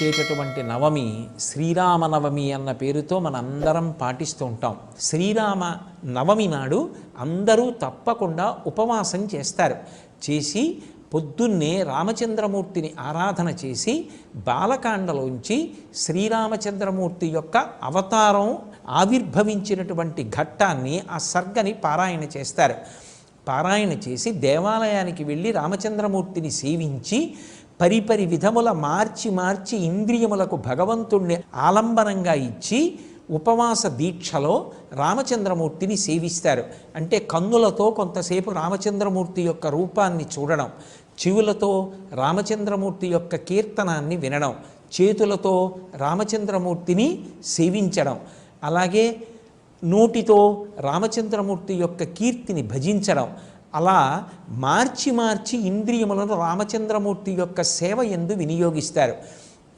వచ్చేటటువంటి నవమి శ్రీరామనవమి అన్న పేరుతో మనందరం పాటిస్తూ ఉంటాం. శ్రీరామ నవమి నాడు అందరూ తప్పకుండా ఉపవాసం చేస్తారు. చేసి పొద్దున్నే రామచంద్రమూర్తిని ఆరాధన చేసి బాలకాండలోంచి శ్రీరామచంద్రమూర్తి యొక్క అవతారం ఆవిర్భవించినటువంటి ఘట్టాన్ని, ఆ సర్గని పారాయణ చేస్తారు. పారాయణ చేసి దేవాలయానికి వెళ్ళి రామచంద్రమూర్తిని సేవించి పరిపరి విధముల మార్చి ఇంద్రియములకు భగవంతుణ్ణి ఆలంబనంగా ఇచ్చి ఉపవాస దీక్షలో రామచంద్రమూర్తిని సేవిస్తారు. అంటే కన్నులతో కొంతసేపు రామచంద్రమూర్తి యొక్క రూపాన్ని చూడడం, చెవులతో రామచంద్రమూర్తి యొక్క కీర్తనాన్ని వినడం, చేతులతో రామచంద్రమూర్తిని సేవించడం, అలాగే నోటితో రామచంద్రమూర్తి యొక్క కీర్తిని భజించడం, అలా మార్చి ఇంద్రియములను రామచంద్రమూర్తి యొక్క సేవ యందు వినియోగిస్తారు.